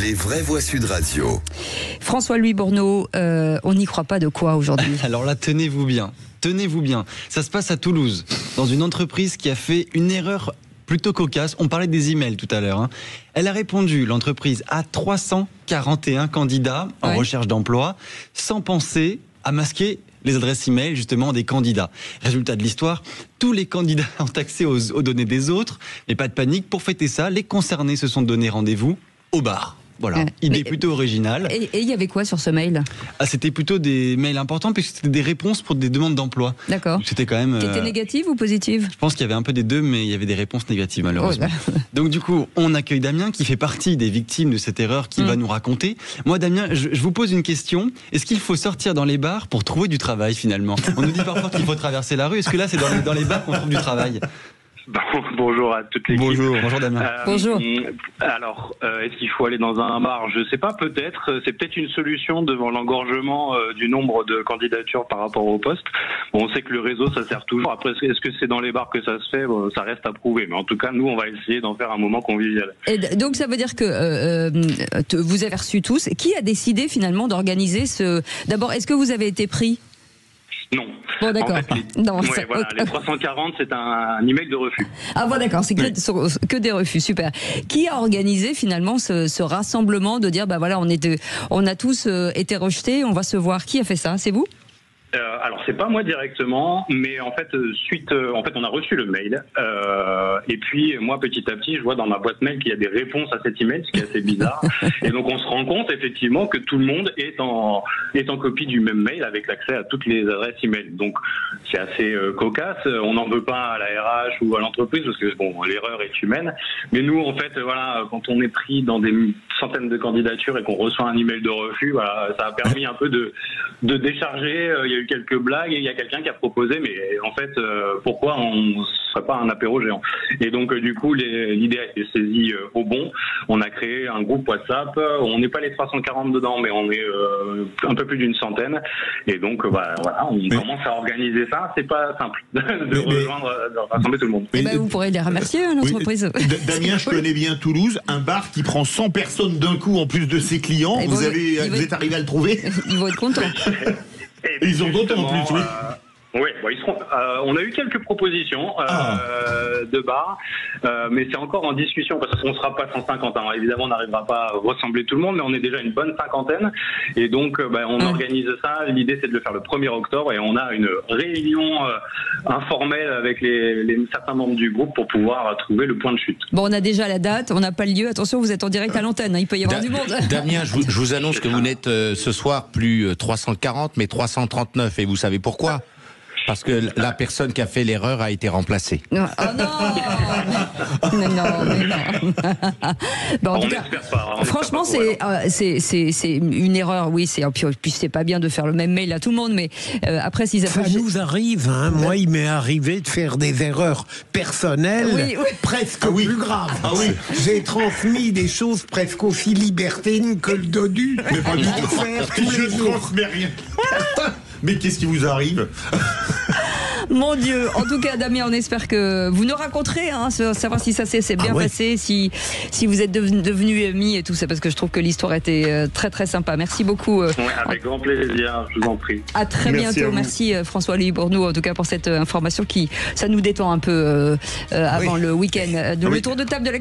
Les vraies voix Sud Radio. François-Louis Bourneau, on n'y croit pas de quoi aujourd'hui? Alors là, tenez-vous bien. Tenez-vous bien. Ça se passe à Toulouse, dans une entreprise qui a fait une erreur plutôt cocasse. On parlait des emails tout à l'heure. Elle a répondu, l'entreprise, à 341 candidats en recherche d'emploi, sans penser à masquer les adresses email justement des candidats. Résultat de l'histoire, tous les candidats ont accès aux données des autres, mais pas de panique. Pour fêter ça, les concernés se sont donné rendez-vous au bar. Voilà, idée plutôt originale. Et il y avait quoi sur ce mail? C'était plutôt des mails importants, puisque c'était des réponses pour des demandes d'emploi. D'accord. C'était quand même... Qui étaient négatives ou positives? Je pense qu'il y avait un peu des deux, mais il y avait des réponses négatives malheureusement. Oh là. Donc du coup, on accueille Damien, qui fait partie des victimes de cette erreur, qui va nous raconter. Moi, Damien, je vous pose une question. Est-ce qu'il faut sortir dans les bars pour trouver du travail finalement? On nous dit parfois qu'il faut traverser la rue. Est-ce que là, c'est dans les bars qu'on trouve du travail? Bonjour à toute l'équipe. Bonjour Damien. Bonjour. Alors, est-ce qu'il faut aller dans un bar? Je sais pas, peut-être. C'est peut-être une solution devant l'engorgement du nombre de candidatures par rapport au poste. Bon, on sait que le réseau, ça sert toujours. Après, est-ce que c'est dans les bars que ça se fait? Ça reste à prouver. Mais en tout cas, nous, on va essayer d'en faire un moment convivial. Et donc, ça veut dire que vous avez reçu tous. Qui a décidé finalement d'organiser ce... D'abord, est-ce que vous avez été pris? Non. Bon, d'accord. En fait, les 340, c'est un email de refus. Ah bon, d'accord, c'est que des refus, super. Qui a organisé finalement ce rassemblement de dire, bah voilà, on a tous été rejetés, on va se voir? Qui a fait ça? C'est vous? Alors c'est pas moi directement, mais en fait on a reçu le mail et puis moi petit à petit je vois dans ma boîte mail qu'il y a des réponses à cet email, ce qui est assez bizarre. Et donc on se rend compte effectivement que tout le monde est en copie du même mail avec l'accès à toutes les adresses email. Donc c'est assez cocasse. On n'en veut pas à la RH ou à l'entreprise parce que bon, l'erreur est humaine. Mais nous en fait voilà, quand on est pris dans des centaines de candidatures et qu'on reçoit un email de refus, voilà, ça a permis un peu de décharger. Il y a eu quelques blagues et il y a quelqu'un qui a proposé, mais en fait, pourquoi on ne ferait pas un apéro géant? Et donc, du coup, l'idée a été saisie au bon. On a créé un groupe WhatsApp. On n'est pas les 340 dedans, mais on est un peu plus d'une centaine. Et donc, voilà, on commence à organiser ça. C'est pas simple de rassembler tout le monde. Vous pourrez les remercier, l'entreprise. Damien, je connais bien Toulouse, un bar qui prend 100 personnes d'un coup en plus de ses clients. Vous êtes arrivé à le trouver? Ils vont être contents. Ils ont d'autres en plus, oui. Oui, ils seront. On a eu quelques propositions de bars, mais c'est encore en discussion parce qu'on ne sera pas 150. Hein. Évidemment, on n'arrivera pas à rassembler tout le monde, mais on est déjà une bonne cinquantaine. Et donc, on organise ça. L'idée, c'est de le faire le 1er octobre et on a une réunion informelle avec certains membres du groupe pour pouvoir trouver le point de chute. Bon, on a déjà la date, on n'a pas le lieu. Attention, vous êtes en direct à l'antenne. Hein. Il peut y avoir du monde. Damien, je vous annonce que vous n'êtes ce soir plus 340, mais 339. Et vous savez pourquoi? Parce que la personne qui a fait l'erreur a été remplacée. Oh non. Bon, en tout cas, franchement, c'est une erreur. Oui, puis c'est pas bien de faire le même mail à tout le monde, mais après, si ça nous arrive. Hein. Moi, il m'est arrivé de faire des erreurs personnelles, presque plus graves. Ah oui. J'ai transmis des choses presque aussi libertines que le dodu. Mais pas du tout. Je ne transmets rien. Mais qu'est-ce qui vous arrive? Mon Dieu, en tout cas Damien, on espère que vous nous raconterez, savoir si ça s'est bien passé, si vous êtes devenus amis et tout ça, parce que je trouve que l'histoire était très très sympa. Merci beaucoup. Avec grand plaisir, je vous en prie. À très bientôt. Merci François-Louis Bourneau, en tout cas pour cette information ça nous détend un peu avant le week-end. Le tour de table de